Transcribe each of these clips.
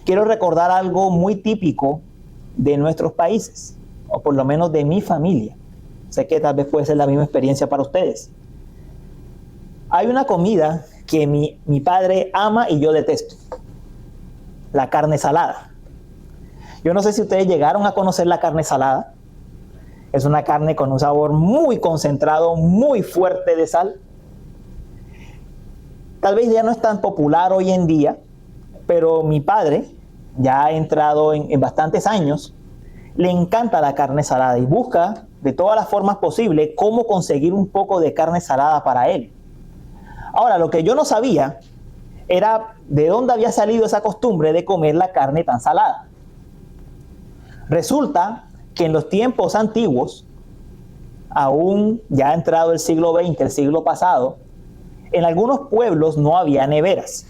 quiero recordar algo muy típico de nuestros países, o por lo menos de mi familia. Sé que tal vez puede ser la misma experiencia para ustedes. Hay una comida que mi padre ama y yo detesto: la carne salada. Yo no sé si ustedes llegaron a conocer la carne salada. Es una carne con un sabor muy concentrado, muy fuerte de sal. Tal vez ya no es tan popular hoy en día, pero mi padre, ya ha entrado en bastantes años, le encanta la carne salada y busca de todas las formas posibles cómo conseguir un poco de carne salada para él. Ahora, lo que yo no sabía era de dónde había salido esa costumbre de comer la carne tan salada. Resulta que en los tiempos antiguos, aún ya ha entrado el siglo XX, el siglo pasado, en algunos pueblos no había neveras.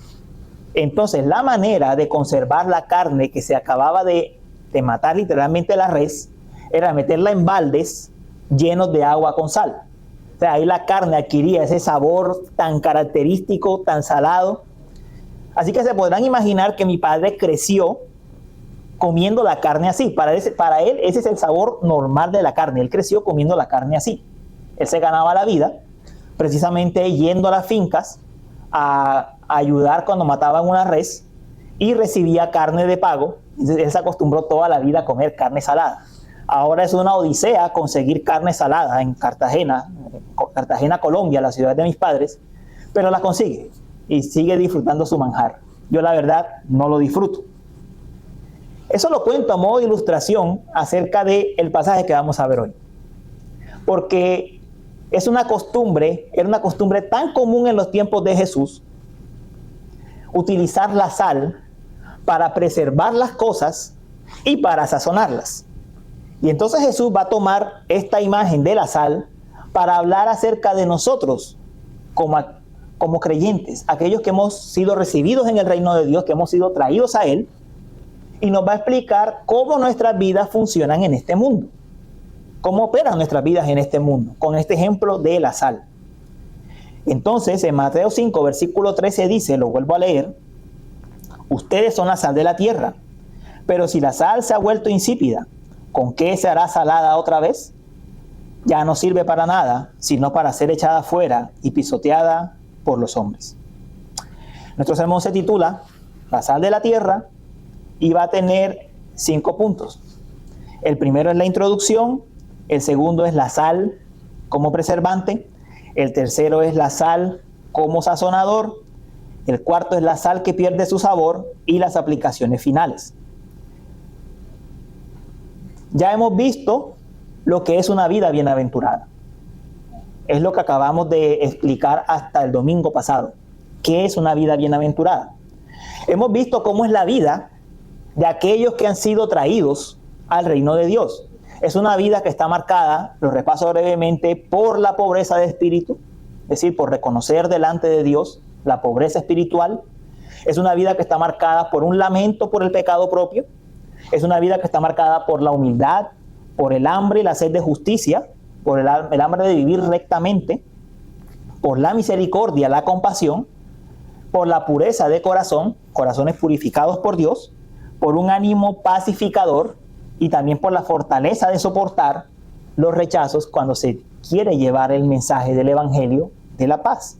Entonces, la manera de conservar la carne que se acababa de matar literalmente la res era meterla en baldes llenos de agua con sal. O sea, ahí la carne adquiría ese sabor tan característico, tan salado. Así que se podrán imaginar que mi padre creció comiendo la carne así. Para él ese es el sabor normal de la carne. Él creció comiendo la carne así. Él se ganaba la vida precisamente yendo a las fincas a ayudar cuando mataban una res y recibía carne de pago. Él se acostumbró toda la vida a comer carne salada. Ahora es una odisea conseguir carne salada en Cartagena, Colombia, la ciudad de mis padres, pero la consigue y sigue disfrutando su manjar. Yo la verdad no lo disfruto. Eso lo cuento a modo de ilustración acerca del pasaje que vamos a ver hoy. Porque era una costumbre tan común en los tiempos de Jesús utilizar la sal para preservar las cosas y para sazonarlas. Y entonces Jesús va a tomar esta imagen de la sal para hablar acerca de nosotros como creyentes, aquellos que hemos sido recibidos en el reino de Dios, que hemos sido traídos a Él, y nos va a explicar cómo nuestras vidas funcionan en este mundo, cómo operan nuestras vidas en este mundo, con este ejemplo de la sal. Entonces, en Mateo 5, versículo 13 dice, lo vuelvo a leer: ustedes son la sal de la tierra, pero si la sal se ha vuelto insípida, ¿con qué se hará salada otra vez? Ya no sirve para nada, sino para ser echada fuera y pisoteada por los hombres. Nuestro sermón se titula La sal de la tierra y va a tener 5 puntos. El primero es la introducción, el segundo es la sal como preservante, el tercero es la sal como sazonador, el cuarto es la sal que pierde su sabor y las aplicaciones finales. Ya hemos visto lo que es una vida bienaventurada. Es lo que acabamos de explicar hasta el domingo pasado. ¿Qué es una vida bienaventurada? Hemos visto cómo es la vida de aquellos que han sido traídos al reino de Dios. Es una vida que está marcada, lo repaso brevemente, por la pobreza de espíritu, es decir, por reconocer delante de Dios la pobreza espiritual. Es una vida que está marcada por un lamento por el pecado propio. Es una vida que está marcada por la humildad, por el hambre y la sed de justicia, por el hambre de vivir rectamente, por la misericordia, la compasión, por la pureza de corazón, corazones purificados por Dios, por un ánimo pacificador y también por la fortaleza de soportar los rechazos cuando se quiere llevar el mensaje del Evangelio de la paz.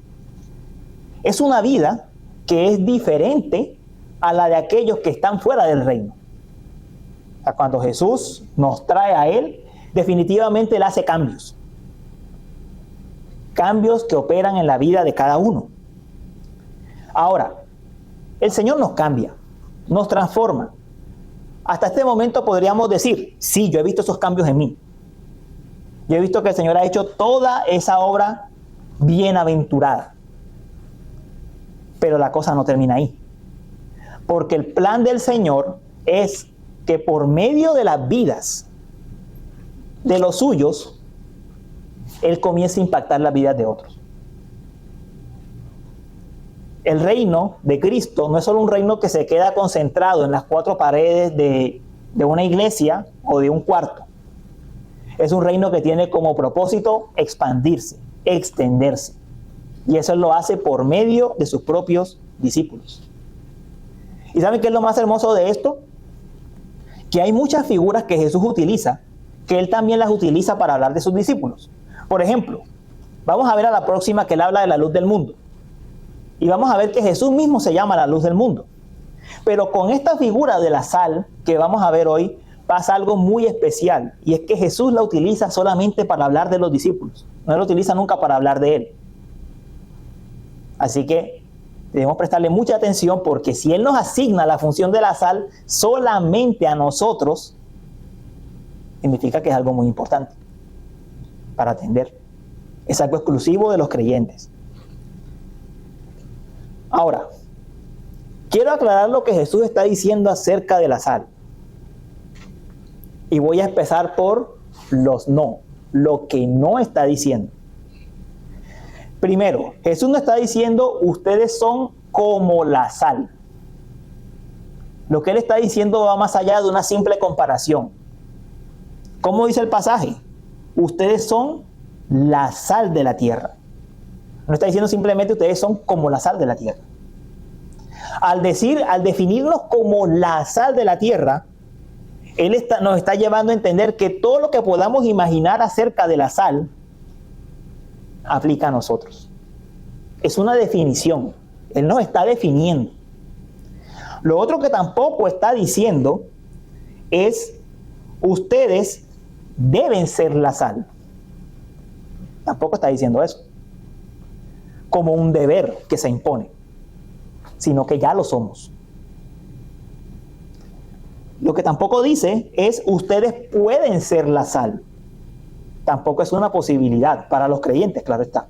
Es una vida que es diferente a la de aquellos que están fuera del reino. Cuando Jesús nos trae a Él, definitivamente Él hace cambios. Cambios que operan en la vida de cada uno. Ahora, el Señor nos cambia, nos transforma. Hasta este momento podríamos decir, sí, yo he visto esos cambios en mí. Yo he visto que el Señor ha hecho toda esa obra bienaventurada. Pero la cosa no termina ahí. Porque el plan del Señor es que por medio de las vidas de los suyos, Él comience a impactar las vidas de otros. El reino de Cristo no es solo un reino que se queda concentrado en las 4 paredes de una iglesia o de un cuarto. Es un reino que tiene como propósito expandirse, extenderse. Y eso lo hace por medio de sus propios discípulos. ¿Y saben qué es lo más hermoso de esto? Que hay muchas figuras que Jesús utiliza, que Él también las utiliza para hablar de sus discípulos. Por ejemplo, vamos a ver a la próxima que Él habla de la luz del mundo. Y vamos a ver que Jesús mismo se llama la luz del mundo. Pero con esta figura de la sal que vamos a ver hoy, pasa algo muy especial. Y es que Jesús la utiliza solamente para hablar de los discípulos. No la utiliza nunca para hablar de Él. Así que debemos prestarle mucha atención, porque si Él nos asigna la función de la sal solamente a nosotros, significa que es algo muy importante para atender. Es algo exclusivo de los creyentes. Ahora, quiero aclarar lo que Jesús está diciendo acerca de la sal. Y voy a empezar por lo que no está diciendo. Primero, Jesús no está diciendo ustedes son como la sal. Lo que Él está diciendo va más allá de una simple comparación. ¿Cómo dice el pasaje? Ustedes son la sal de la tierra. No está diciendo simplemente ustedes son como la sal de la tierra. Al definirnos como la sal de la tierra, Él nos está llevando a entender que todo lo que podamos imaginar acerca de la sal aplica a nosotros. Es una definición. Él nos está definiendo. Lo otro que tampoco está diciendo es ustedes deben ser la sal. Tampoco está diciendo eso como un deber que se impone, sino que ya lo somos. Lo que tampoco dice es ustedes pueden ser la sal. Tampoco es una posibilidad para los creyentes, claro está.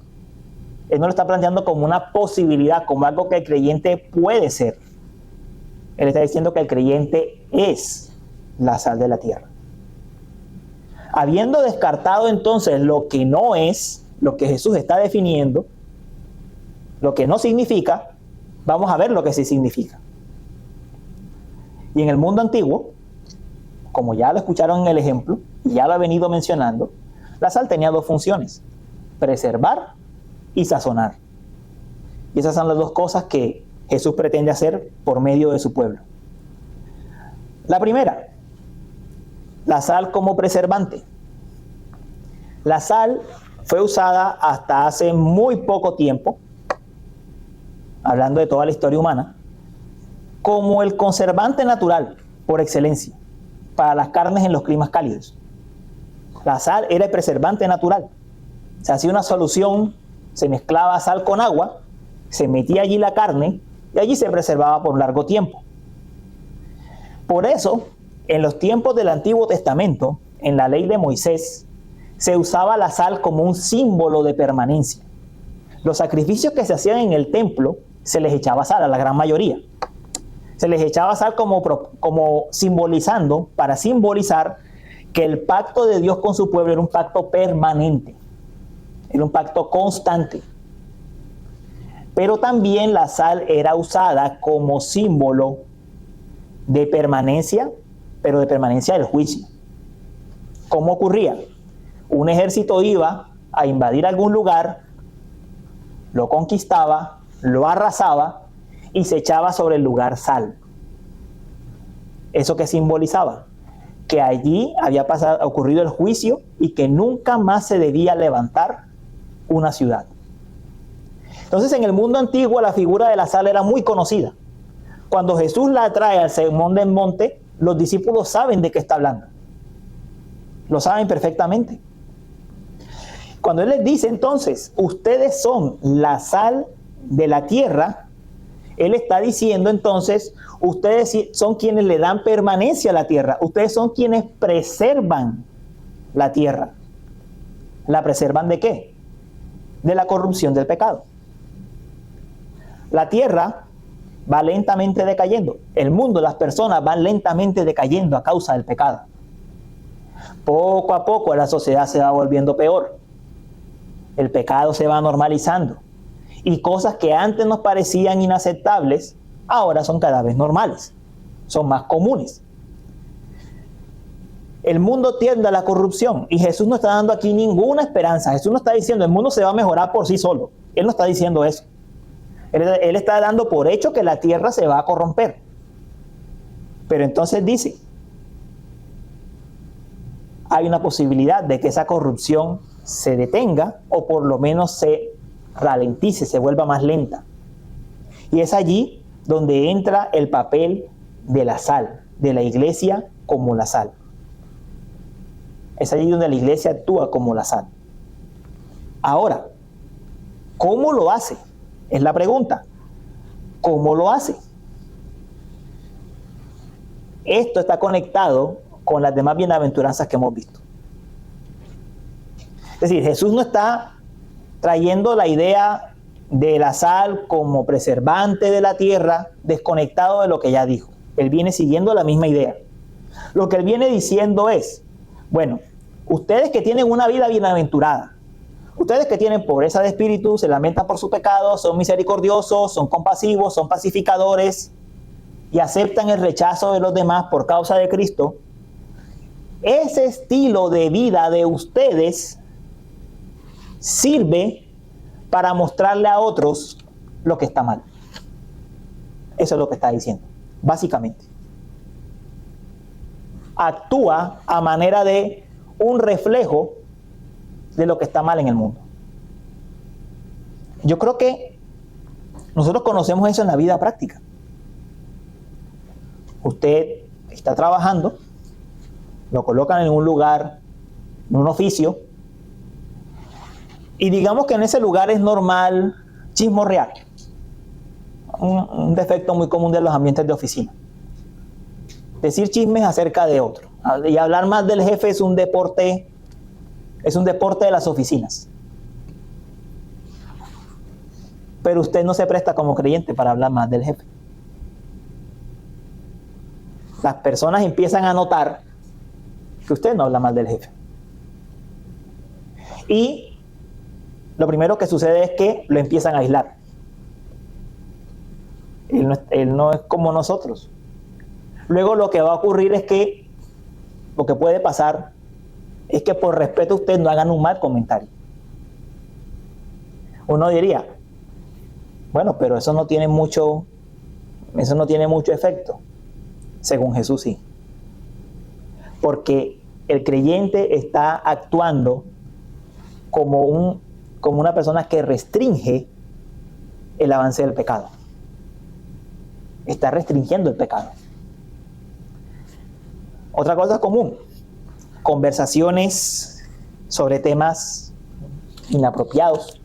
Él no lo está planteando como una posibilidad, como algo que el creyente puede ser. Él está diciendo que el creyente es la sal de la tierra. Habiendo descartado entonces lo que no es, lo que Jesús está definiendo, lo que no significa, vamos a ver lo que sí significa. Y en el mundo antiguo, como ya lo escucharon en el ejemplo, y ya lo he venido mencionando, la sal tenía dos funciones: preservar y sazonar. Y esas son las dos cosas que Jesús pretende hacer por medio de su pueblo. La primera, la sal como preservante. La sal fue usada hasta hace muy poco tiempo, hablando de toda la historia humana, como el conservante natural por excelencia para las carnes en los climas cálidos. La sal era el preservante natural. Se hacía una solución, se mezclaba sal con agua, se metía allí la carne y allí se preservaba por un largo tiempo. Por eso, en los tiempos del Antiguo Testamento, en la ley de Moisés, se usaba la sal como un símbolo de permanencia. Los sacrificios que se hacían en el templo, se les echaba sal, a la gran mayoría. Se les echaba sal como simbolizando, para simbolizar que el pacto de Dios con su pueblo era un pacto permanente, era un pacto constante. Pero también la sal era usada como símbolo de permanencia, pero de permanencia del juicio. ¿Cómo ocurría? Un ejército iba a invadir algún lugar, lo conquistaba, lo arrasaba y se echaba sobre el lugar sal. ¿Eso qué simbolizaba? Que allí había ocurrido el juicio y que nunca más se debía levantar una ciudad. Entonces, en el mundo antiguo la figura de la sal era muy conocida. Cuando Jesús la trae al sermón del monte, los discípulos saben de qué está hablando. Lo saben perfectamente. Cuando Él les dice entonces, ustedes son la sal de la tierra, Él está diciendo entonces, ustedes son quienes le dan permanencia a la tierra. Ustedes son quienes preservan la tierra. ¿La preservan de qué? De la corrupción del pecado. La tierra va lentamente decayendo. El mundo, las personas van lentamente decayendo a causa del pecado. Poco a poco la sociedad se va volviendo peor. El pecado se va normalizando. Y cosas que antes nos parecían inaceptables, ahora son cada vez normales. Son más comunes. El mundo tiende a la corrupción y Jesús no está dando aquí ninguna esperanza. Jesús no está diciendo el mundo se va a mejorar por sí solo. Él no está diciendo eso. Él está dando por hecho que la tierra se va a corromper. Pero entonces dice, hay una posibilidad de que esa corrupción se detenga o por lo menos se ralentice, se vuelva más lenta. Y es allí donde entra el papel de la sal, de la iglesia como la sal. Es allí donde la iglesia actúa como la sal. Ahora, ¿cómo lo hace? Es la pregunta. ¿Cómo lo hace? Esto está conectado con las demás bienaventuranzas que hemos visto. Es decir, Jesús no está trayendo la idea de la sal como preservante de la tierra, desconectado de lo que ya dijo. Él viene siguiendo la misma idea. Lo que él viene diciendo es, bueno, ustedes que tienen una vida bienaventurada, ustedes que tienen pobreza de espíritu, se lamentan por su pecado, son misericordiosos, son compasivos, son pacificadores y aceptan el rechazo de los demás por causa de Cristo, ese estilo de vida de ustedes sirve para mostrarle a otros lo que está mal. Eso es lo que está diciendo, básicamente. Actúa a manera de un reflejo de lo que está mal en el mundo. Yo creo que nosotros conocemos eso en la vida práctica. Usted está trabajando, lo colocan en un lugar, en un oficio, y digamos que en ese lugar es normal chismorrear. Un defecto muy común de los ambientes de oficina. Decir chismes acerca de otro. Y hablar más del jefe es un deporte de las oficinas. Pero usted no se presta como creyente para hablar más del jefe. Las personas empiezan a notar que usted no habla mal del jefe. Y lo primero que sucede es que lo empiezan a aislar. Él no es como nosotros. Luego lo que va a ocurrir es que, lo que puede pasar, es que por respeto a usted no hagan un mal comentario. Uno diría, bueno, pero eso no tiene mucho efecto. Según Jesús sí. Porque el creyente está actuando como una persona que restringe el avance del pecado. Está restringiendo el pecado. Otra cosa común, conversaciones sobre temas inapropiados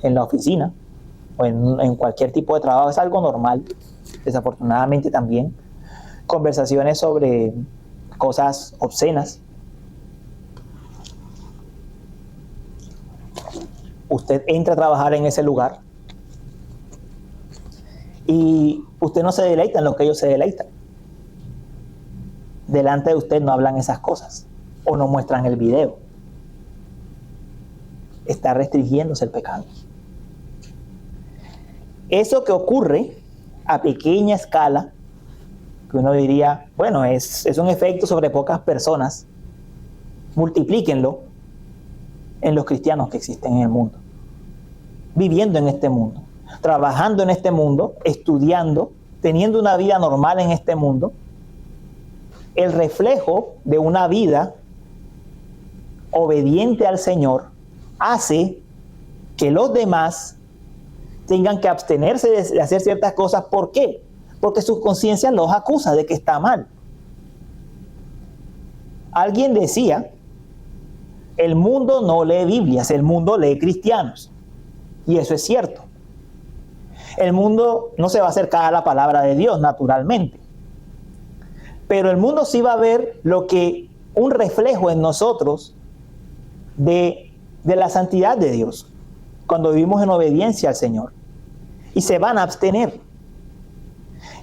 en la oficina o en cualquier tipo de trabajo es algo normal, desafortunadamente también. Conversaciones sobre cosas obscenas. Usted entra a trabajar en ese lugar y usted no se deleita en lo que ellos se deleitan. Delante de usted no hablan esas cosas o no muestran el video. Está restringiéndose el pecado. Eso que ocurre a pequeña escala, que uno diría, bueno, es un efecto sobre pocas personas, multiplíquenlo en los cristianos que existen en el mundo, viviendo en este mundo, trabajando en este mundo, estudiando, teniendo una vida normal en este mundo. El reflejo de una vida obediente al Señor hace que los demás tengan que abstenerse de hacer ciertas cosas. ¿Por qué? Porque su conciencia los acusa de que está mal. Alguien decía, el mundo no lee Biblias, el mundo lee cristianos. Y eso es cierto. El mundo no se va a acercar a la palabra de Dios, naturalmente. Pero el mundo sí va a ver un reflejo en nosotros de la santidad de Dios, cuando vivimos en obediencia al Señor. Y se van a abstener.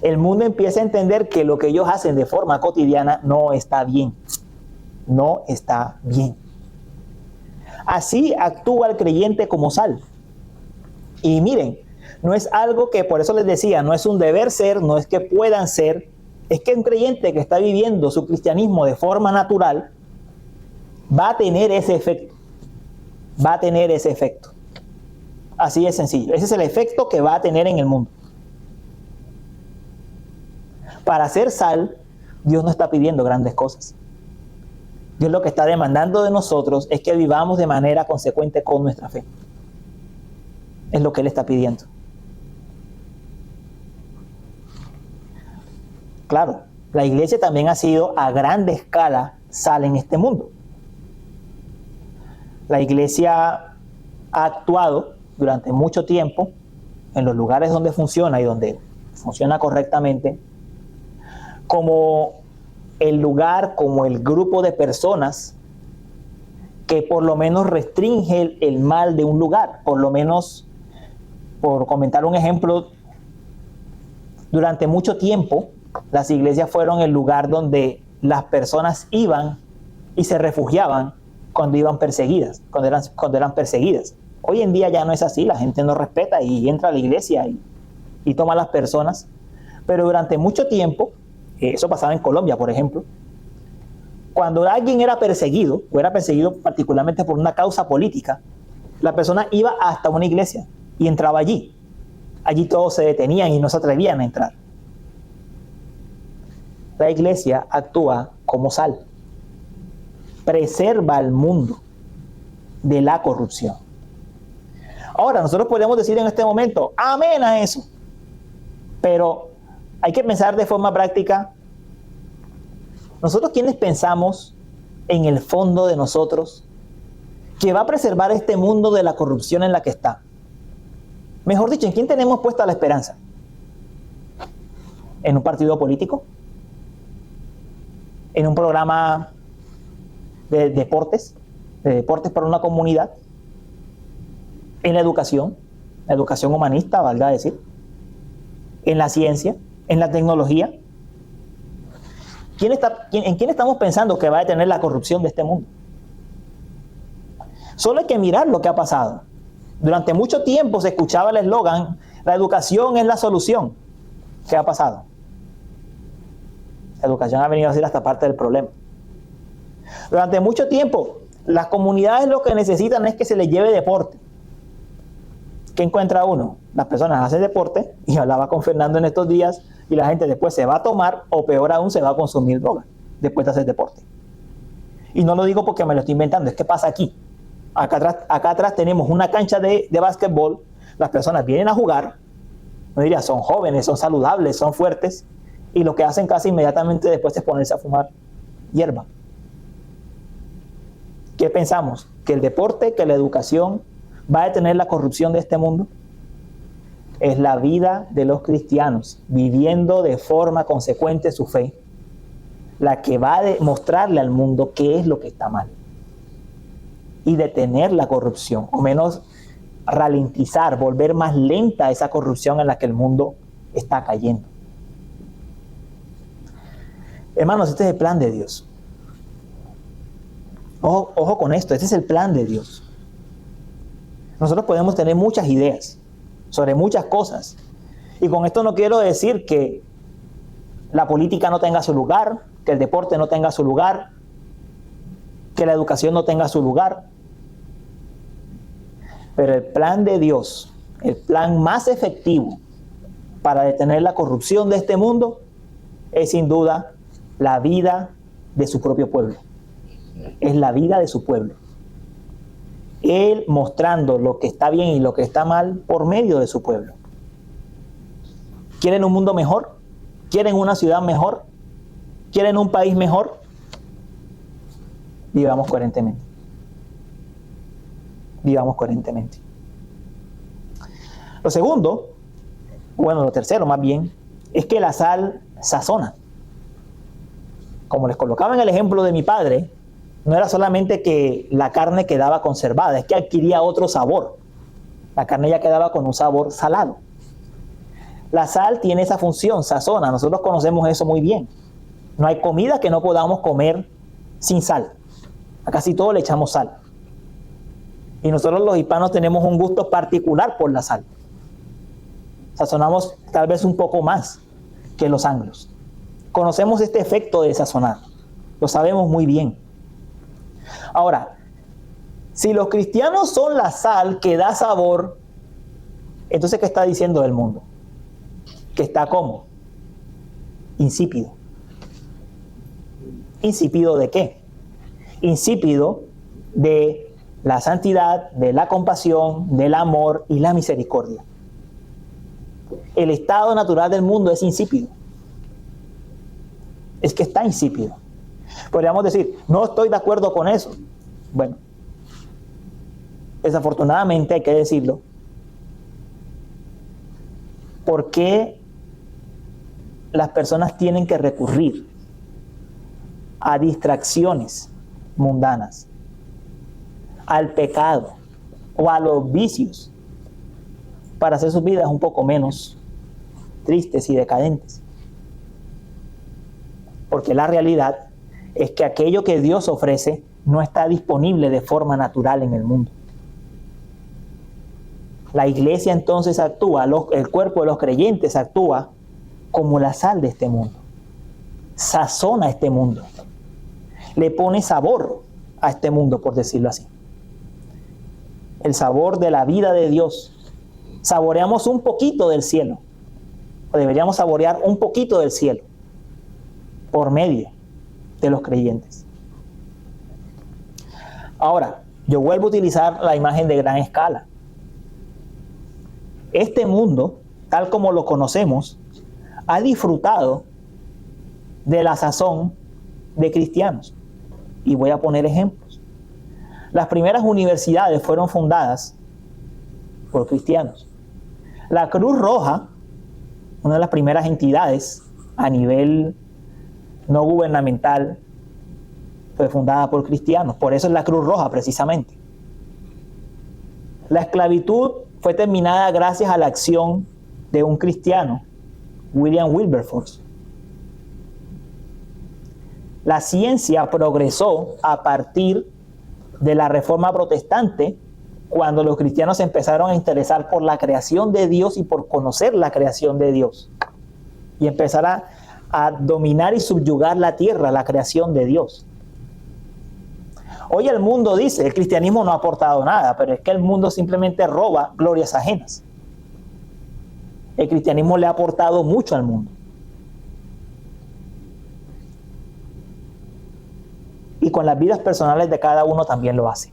El mundo empieza a entender que lo que ellos hacen de forma cotidiana no está bien. No está bien. Así actúa el creyente como sal. Y miren, no es algo que, por eso les decía, no es un deber ser, no es que puedan ser, es que un creyente que está viviendo su cristianismo de forma natural va a tener ese efecto. Va a tener ese efecto. Así de sencillo. Ese es el efecto que va a tener en el mundo. Para ser sal Dios no está pidiendo grandes cosas. Dios lo que está demandando de nosotros es que vivamos de manera consecuente con nuestra fe. Es lo que Él está pidiendo. Claro, la iglesia también ha sido a grande escala sal en este mundo. La iglesia ha actuado durante mucho tiempo en los lugares donde funciona y donde funciona correctamente como el lugar, como el grupo de personas que por lo menos restringe el mal de un lugar. Por lo menos, por comentar un ejemplo, durante mucho tiempo las iglesias fueron el lugar donde las personas iban y se refugiaban cuando iban perseguidas, cuando eran perseguidas. Hoy en día ya no es así, la gente no respeta y entra a la iglesia y toma a las personas. Pero durante mucho tiempo, eso pasaba en Colombia, por ejemplo, cuando alguien era perseguido, o era perseguido particularmente por una causa política, la persona iba hasta una iglesia y entraba allí. Allí todos se detenían y no se atrevían a entrar. La iglesia actúa como sal. Preserva al mundo de la corrupción. Ahora, nosotros podemos decir en este momento, amén a eso. Pero hay que pensar de forma práctica. Nosotros, ¿quiénes pensamos en el fondo de nosotros que va a preservar este mundo de la corrupción en la que está? Mejor dicho, ¿en quién tenemos puesta la esperanza? ¿En un partido político? ¿En un programa de deportes? ¿De deportes para una comunidad? ¿En la educación humanista, valga decir? ¿En la ciencia? ¿En la tecnología? ¿En quién estamos pensando que va a detener la corrupción de este mundo? Solo hay que mirar lo que ha pasado. Durante mucho tiempo se escuchaba el eslogan, la educación es la solución. ¿Qué ha pasado? La educación ha venido a ser hasta parte del problema. Durante mucho tiempo, las comunidades lo que necesitan es que se les lleve deporte. ¿Qué encuentra uno? Las personas hacen deporte, y hablaba con Fernando en estos días, y la gente después se va a tomar, o peor aún, se va a consumir droga, después de hacer deporte. Y no lo digo porque me lo estoy inventando, es que pasa aquí. Acá atrás tenemos una cancha de básquetbol, las personas vienen a jugar, no diría, son jóvenes, son saludables, son fuertes, y lo que hacen casi inmediatamente después es ponerse a fumar hierba. ¿Qué pensamos? ¿Que el deporte, que la educación va a detener la corrupción de este mundo? Es la vida de los cristianos, viviendo de forma consecuente su fe, la que va a mostrarle al mundo qué es lo que está mal y detener la corrupción, o menos ralentizar, volver más lenta esa corrupción en la que el mundo está cayendo. Hermanos, este es el plan de Dios. Ojo con esto, este es el plan de Dios. Nosotros podemos tener muchas ideas sobre muchas cosas. Y con esto no quiero decir que la política no tenga su lugar, que el deporte no tenga su lugar, que la educación no tenga su lugar. Pero el plan de Dios, el plan más efectivo para detener la corrupción de este mundo, es sin duda la vida de su propio pueblo. Es la vida de su pueblo. Él mostrando lo que está bien y lo que está mal por medio de su pueblo. ¿Quieren un mundo mejor? ¿Quieren una ciudad mejor? ¿Quieren un país mejor? Vivamos coherentemente. Vivamos coherentemente. Lo segundo, lo tercero más bien, es que la sal sazona. Como les colocaba en el ejemplo de mi padre, no era solamente que la carne quedaba conservada, es que adquiría otro sabor. La carne ya quedaba con un sabor salado. La sal tiene esa función, sazona. Nosotros conocemos eso muy bien. No hay comida que no podamos comer sin sal. A casi todo le echamos sal. Y nosotros los hispanos tenemos un gusto particular por la sal. Sazonamos tal vez un poco más que los anglos. Conocemos este efecto de sazonar. Lo sabemos muy bien. Ahora, si los cristianos son la sal que da sabor, entonces ¿qué está diciendo del mundo? Que está ¿cómo? Insípido. ¿Insípido de qué? Insípido de la santidad, de la compasión, del amor y la misericordia. El estado natural del mundo es insípido. Es que está insípido. Podríamos decir, no estoy de acuerdo con eso. Bueno, desafortunadamente hay que decirlo. ¿Por qué las personas tienen que recurrir a distracciones mundanas, al pecado o a los vicios para hacer sus vidas un poco menos tristes y decadentes? Porque la realidad es que aquello que Dios ofrece no está disponible de forma natural en el mundo. La iglesia entonces actúa, el cuerpo de los creyentes actúa como la sal de este mundo. Sazona este mundo. Le pone sabor a este mundo, por decirlo así. El sabor de la vida de Dios. Saboreamos un poquito del cielo. O deberíamos saborear un poquito del cielo por medio de los creyentes. Ahora, yo vuelvo a utilizar la imagen de gran escala. Este mundo, tal como lo conocemos, ha disfrutado de la sazón de cristianos. Y voy a poner ejemplos. Las primeras universidades fueron fundadas por cristianos. La Cruz Roja, una de las primeras entidades a nivel no gubernamental, fue fundada por cristianos. Por eso es la Cruz Roja, precisamente. La esclavitud fue terminada gracias a la acción de un cristiano, William Wilberforce. La ciencia progresó a partir de la Reforma Protestante, cuando los cristianos se empezaron a interesar por la creación de Dios y por conocer la creación de Dios. Y empezar a dominar y subyugar la tierra, la creación de Dios. Hoy el mundo dice, el cristianismo no ha aportado nada, pero es que el mundo simplemente roba glorias ajenas. El cristianismo le ha aportado mucho al mundo. Y con las vidas personales de cada uno también lo hace.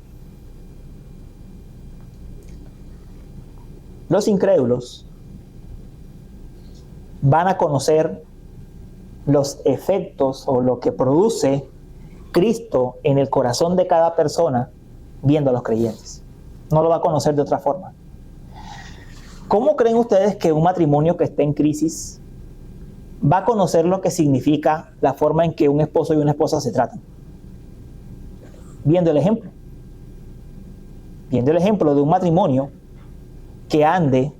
Los incrédulos van a conocer los efectos o lo que produce Cristo en el corazón de cada persona viendo a los creyentes. No lo va a conocer de otra forma. ¿Cómo creen ustedes que un matrimonio que esté en crisis va a conocer lo que significa la forma en que un esposo y una esposa se tratan? Viendo el ejemplo. Viendo el ejemplo de un matrimonio que ande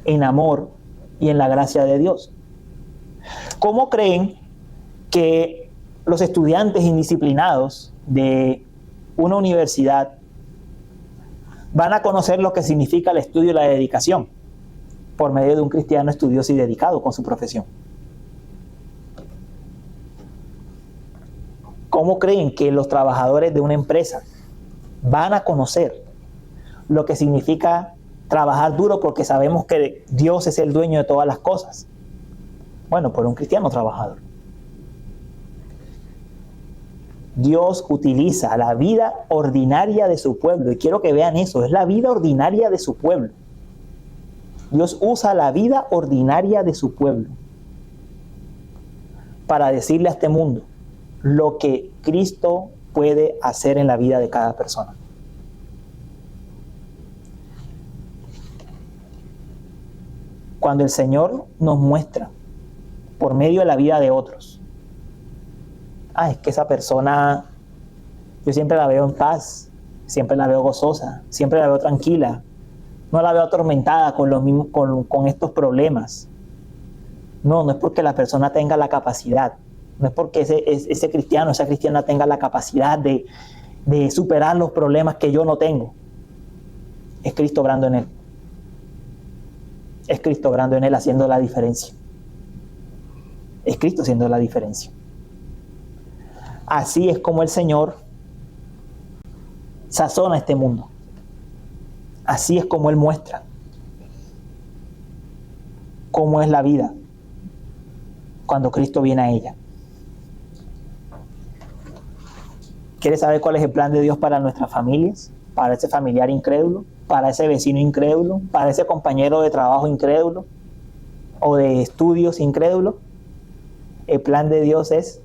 en amor y en la gracia de Dios. ¿Cómo creen que los estudiantes indisciplinados de una universidad van a conocer lo que significa el estudio y la dedicación por medio de un cristiano estudioso y dedicado con su profesión? ¿Cómo creen que los trabajadores de una empresa van a conocer lo que significa trabajar duro porque sabemos que Dios es el dueño de todas las cosas? Bueno, por un cristiano trabajador. Dios utiliza la vida ordinaria de su pueblo, y quiero que vean eso, es la vida ordinaria de su pueblo. Dios usa la vida ordinaria de su pueblo para decirle a este mundo lo que Cristo puede hacer en la vida de cada persona. Cuando el Señor nos muestra por medio de la vida de otros, es que esa persona, yo siempre la veo en paz, siempre la veo gozosa, siempre la veo tranquila, no la veo atormentada con estos problemas. No es porque la persona tenga la capacidad, no es porque ese cristiano, esa cristiana tenga la capacidad de superar los problemas que yo no tengo. Es Cristo obrando en él. Es Cristo obrando en él, haciendo la diferencia. Es Cristo haciendo la diferencia. Así es como el Señor sazona este mundo. Así es como Él muestra cómo es la vida cuando Cristo viene a ella. ¿Quieres saber cuál es el plan de Dios para nuestras familias? Para ese familiar incrédulo, para ese vecino incrédulo, para ese compañero de trabajo incrédulo o de estudios incrédulo. El plan de Dios es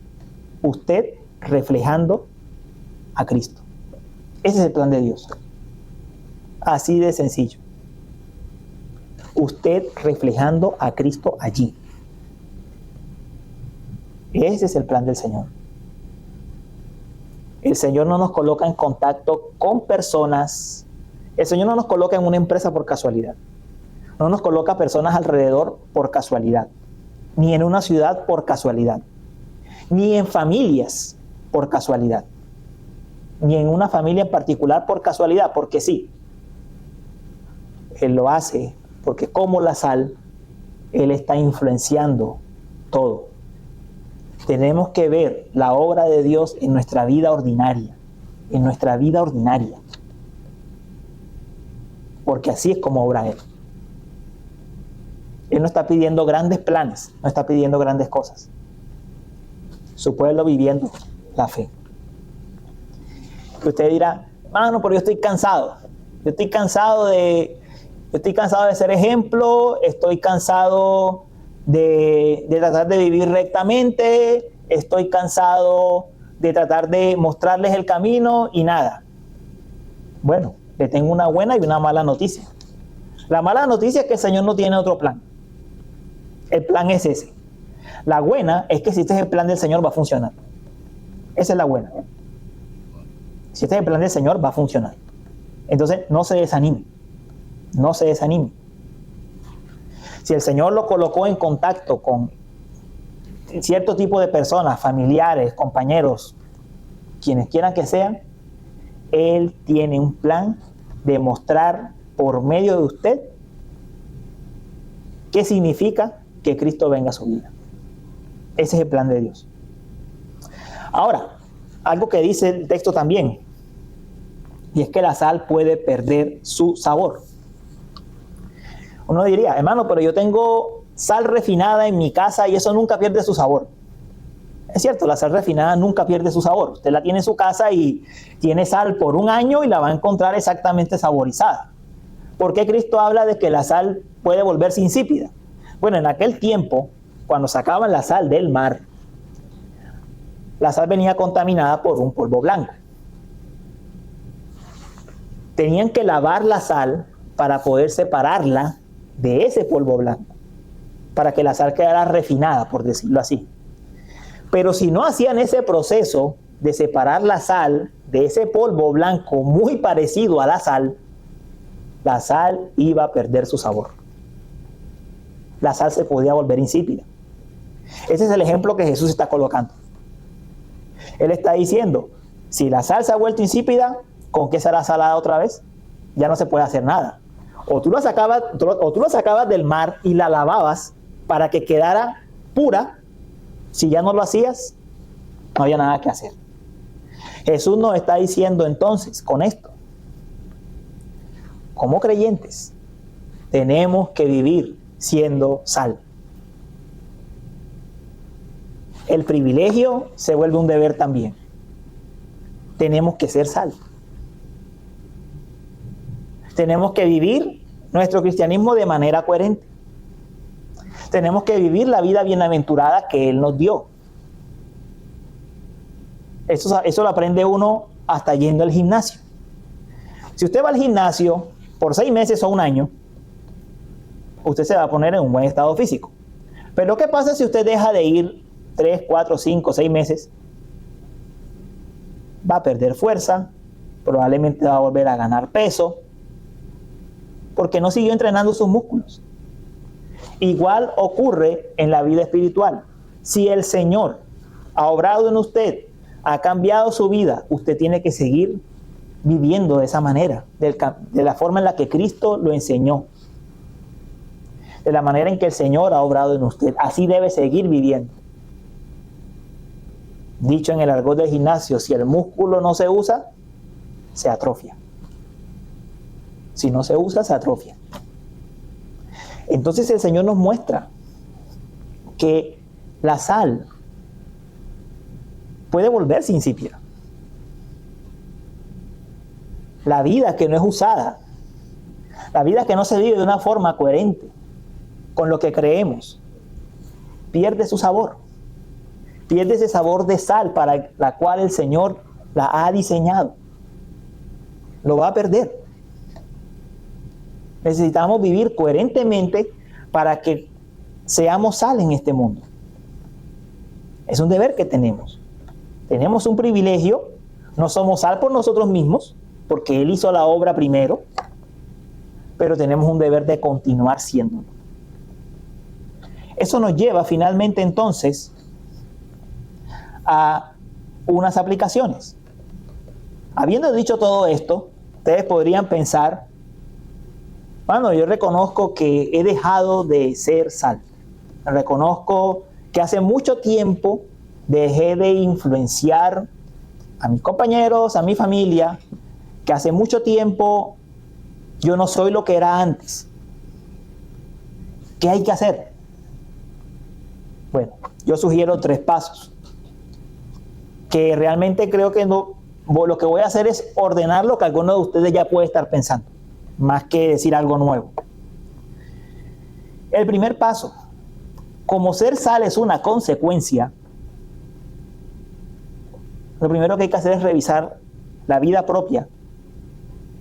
usted reflejando a Cristo. Ese es el plan de Dios. Así de sencillo. Usted reflejando a Cristo allí. Ese es el plan del Señor. El Señor no nos coloca en contacto con personas. El Señor no nos coloca en una empresa por casualidad. No nos coloca personas alrededor por casualidad. Ni en una ciudad por casualidad. Ni en familias por casualidad. Ni en una familia en particular por casualidad, porque sí. Él lo hace porque como la sal, Él está influenciando todo. Tenemos que ver la obra de Dios en nuestra vida ordinaria. En nuestra vida ordinaria. Porque así es como obra Él. Él no está pidiendo grandes planes, no está pidiendo grandes cosas. Su pueblo viviendo la fe. Y usted dirá, mano, pero yo estoy cansado. Yo estoy cansado de ser ejemplo, estoy cansado de tratar de vivir rectamente, estoy cansado de tratar de mostrarles el camino y nada. Bueno, le tengo una buena y una mala noticia. La mala noticia es que el Señor no tiene otro plan. El plan es ese. La buena es que si este es el plan del Señor va a funcionar. Esa es la buena. Si este es el plan del Señor va a funcionar. Entonces no se desanime. No se desanime. Si el Señor lo colocó en contacto con cierto tipo de personas, familiares, compañeros, quienes quieran que sean, Él tiene un plan de mostrar por medio de usted qué significa que Cristo venga a su vida. Ese es el plan de Dios. Ahora, algo que dice el texto también, y es que la sal puede perder su sabor. Uno diría, hermano, pero yo tengo sal refinada en mi casa y eso nunca pierde su sabor. Es cierto, la sal refinada nunca pierde su sabor. Usted la tiene en su casa y tiene sal por un año y la va a encontrar exactamente saborizada. ¿Por qué Cristo habla de que la sal puede volverse insípida? Bueno, en aquel tiempo, cuando sacaban la sal del mar, la sal venía contaminada por un polvo blanco. Tenían que lavar la sal para poder separarla de ese polvo blanco, para que la sal quedara refinada, por decirlo así. Pero si no hacían ese proceso de separar la sal de ese polvo blanco muy parecido a la sal iba a perder su sabor. La sal se podía volver insípida. Ese es el ejemplo que Jesús está colocando. Él está diciendo, si la sal se ha vuelto insípida, ¿con qué será salada otra vez? Ya no se puede hacer nada. O tú la sacabas del mar y la lavabas para que quedara pura. Si ya no lo hacías, no había nada que hacer. Jesús nos está diciendo entonces con esto, como creyentes, tenemos que vivir siendo sal. El privilegio se vuelve un deber también. Tenemos que ser sal. Tenemos que vivir nuestro cristianismo de manera coherente. Tenemos que vivir la vida bienaventurada que Él nos dio. Eso lo aprende uno hasta yendo al gimnasio. Si usted va al gimnasio por 6 meses o un año, usted se va a poner en un buen estado físico. Pero ¿qué pasa si usted deja de ir 3, 4, 5, 6 meses? Va a perder fuerza, probablemente va a volver a ganar peso, porque no siguió entrenando sus músculos. Igual ocurre en la vida espiritual. Si el Señor ha obrado en usted, ha cambiado su vida, usted tiene que seguir viviendo de esa manera, de la forma en la que Cristo lo enseñó, de la manera en que el Señor ha obrado en usted. Así debe seguir viviendo. Dicho en el argot del gimnasio, si el músculo no se usa, se atrofia. Si no se usa, se atrofia. Entonces el Señor nos muestra que la sal puede volverse insípida. La vida que no es usada, la vida que no se vive de una forma coherente con lo que creemos, pierde su sabor. Pierde ese sabor de sal para la cual el Señor la ha diseñado. Lo va a perder. Necesitamos vivir coherentemente para que seamos sal en este mundo. Es un deber que tenemos. Tenemos un privilegio. No somos sal por nosotros mismos, porque Él hizo la obra primero, pero tenemos un deber de continuar siéndolo. Eso nos lleva finalmente entonces a unas aplicaciones. Habiendo dicho todo esto, ustedes podrían pensar, bueno, yo reconozco que he dejado de ser sal. Reconozco que hace mucho tiempo dejé de influenciar a mis compañeros, a mi familia, que hace mucho tiempo yo no soy lo que era antes. ¿Qué hay que hacer? Bueno, yo sugiero 3 pasos. Que realmente creo que no, lo que voy a hacer es ordenar lo que alguno de ustedes ya puede estar pensando, más que decir algo nuevo. El primer paso, como ser sal es una consecuencia, lo primero que hay que hacer es revisar la vida propia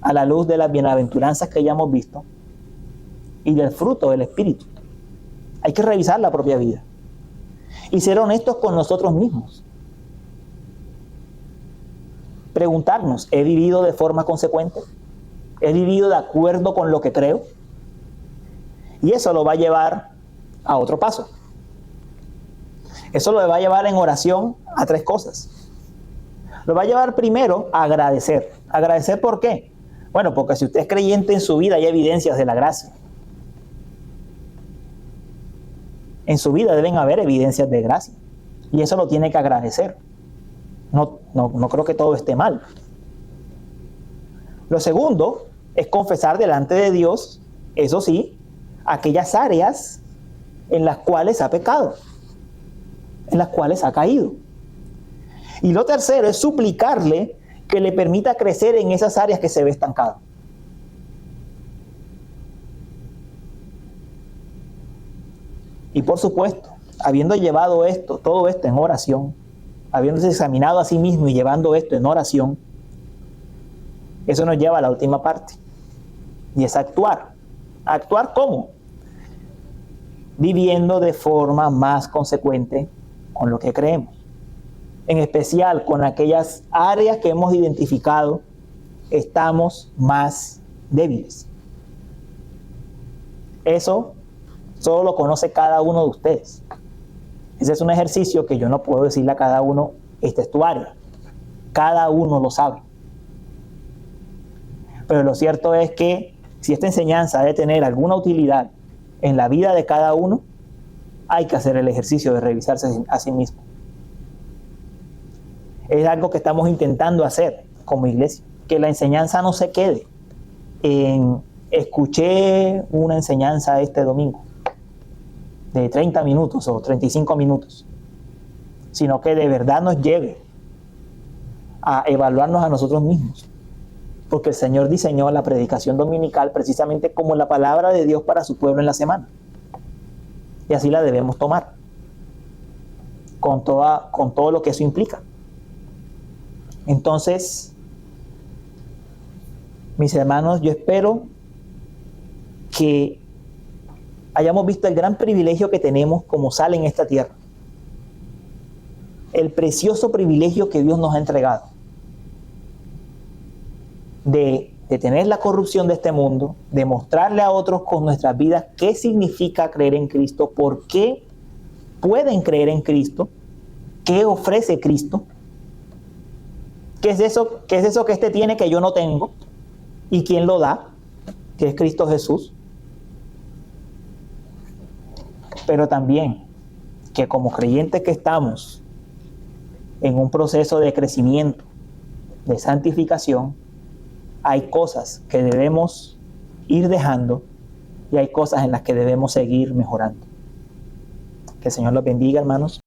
a la luz de las bienaventuranzas que ya hemos visto y del fruto del Espíritu. Hay que revisar la propia vida y ser honestos con nosotros mismos. Preguntarnos, ¿he vivido de forma consecuente? ¿He vivido de acuerdo con lo que creo? Y eso lo va a llevar a otro paso. Eso lo va a llevar en oración a 3 cosas. Lo va a llevar primero a agradecer. ¿Agradecer por qué? Bueno, porque si usted es creyente en su vida hay evidencias de la gracia. En su vida deben haber evidencias de gracia. Y eso lo tiene que agradecer. No creo que todo esté mal. Lo segundo es confesar delante de Dios, eso sí, aquellas áreas en las cuales ha pecado, en las cuales ha caído. Y lo tercero es suplicarle que le permita crecer en esas áreas que se ve estancado. Y por supuesto, habiendo llevado todo esto en oración, habiéndose examinado a sí mismo y llevando esto en oración, eso nos lleva a la última parte, y es actuar. ¿Actuar cómo? Viviendo de forma más consecuente con lo que creemos, en especial con aquellas áreas que hemos identificado estamos más débiles. Eso solo lo conoce cada uno de ustedes. Ese es un ejercicio que yo no puedo decirle a cada uno, esta es tu área. Cada uno lo sabe. Pero lo cierto es que si esta enseñanza debe tener alguna utilidad en la vida de cada uno, hay que hacer el ejercicio de revisarse a sí mismo. Es algo que estamos intentando hacer como iglesia, que la enseñanza no se quede en escuché una enseñanza este domingo de 30 minutos o 35 minutos, sino que de verdad nos lleve a evaluarnos a nosotros mismos, porque el Señor diseñó la predicación dominical precisamente como la palabra de Dios para su pueblo en la semana, y así la debemos tomar con todo lo que eso implica. Entonces, mis hermanos, yo espero que hayamos visto el gran privilegio que tenemos como sal en esta tierra. El precioso privilegio que Dios nos ha entregado de detener la corrupción de este mundo, de mostrarle a otros con nuestras vidas qué significa creer en Cristo, por qué pueden creer en Cristo, qué ofrece Cristo, qué es eso que este tiene que yo no tengo y quién lo da, que es Cristo Jesús. Pero también que como creyentes que estamos en un proceso de crecimiento, de santificación, hay cosas que debemos ir dejando y hay cosas en las que debemos seguir mejorando. Que el Señor los bendiga, hermanos.